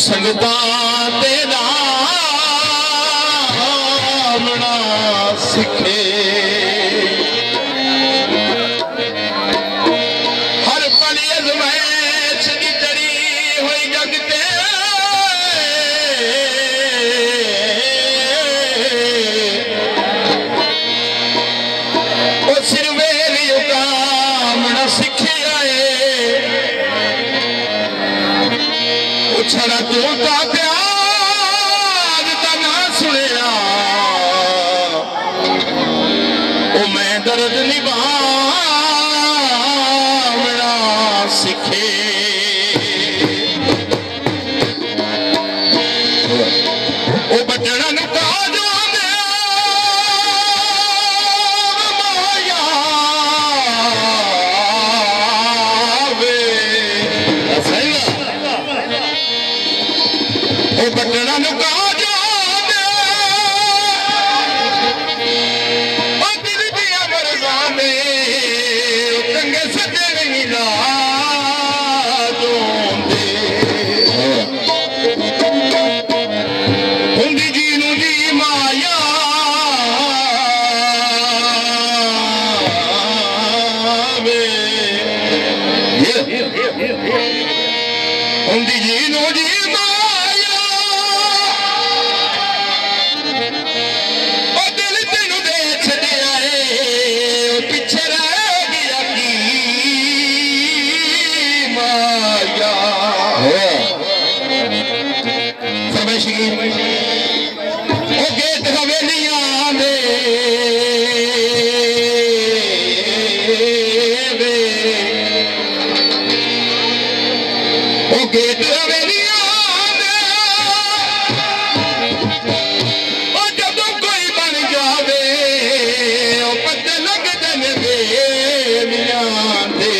संगता तेरा बना सिखे हर पली अजमैश की चढ़ी हुई जगते वो सिर वेलियों का बना सिखे आए छड़ा तू का प्यार का ना सुनिया ओ मैं दर्द निभाना सीखे ओ बचना न का जाने माया वे सही बटना नुका जाने दिल दिया मरजाने तंगे सजे नहीं ला दोंदे हुंदी जी नू जी माया वे हुंदी जी नू जी गेट हवेलियां दे ओ गेट हवेलियां दे ओ जदों कोई बन जावे ओ पत्ते लगदे ने वेलियां दे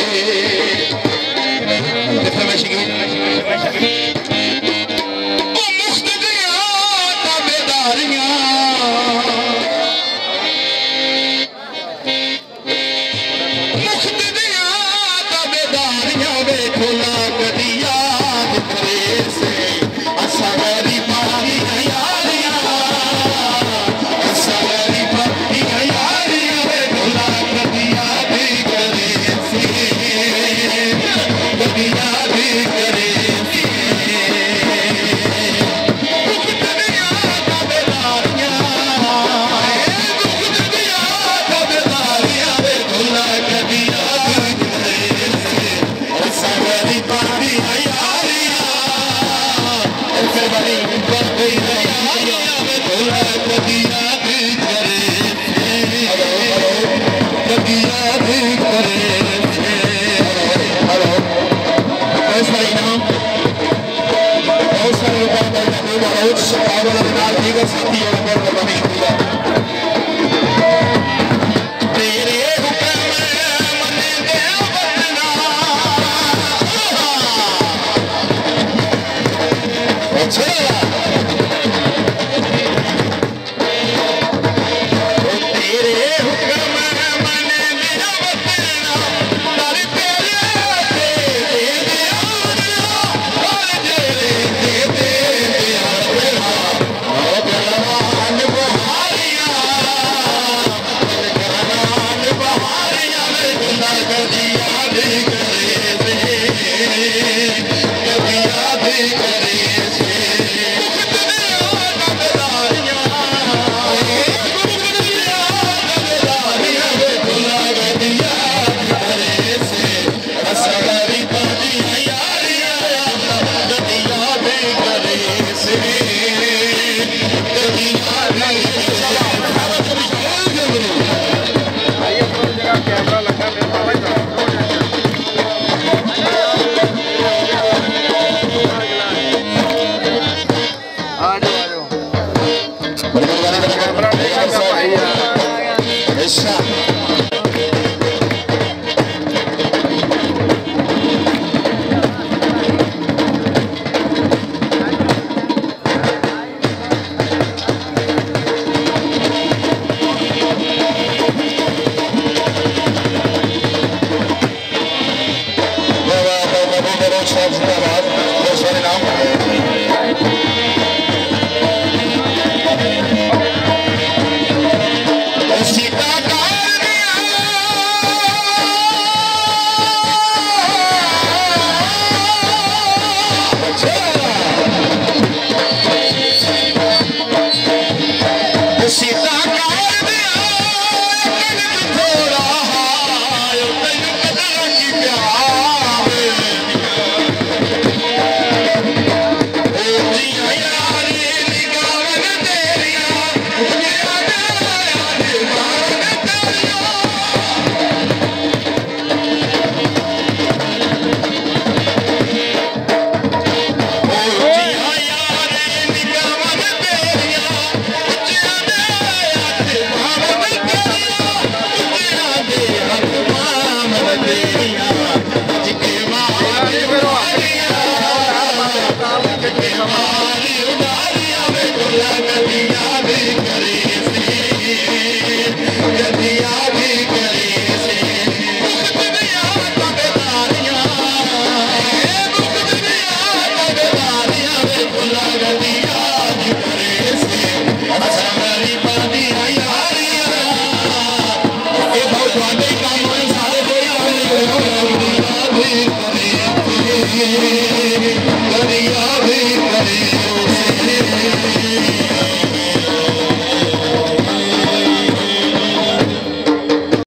दरिया भी करे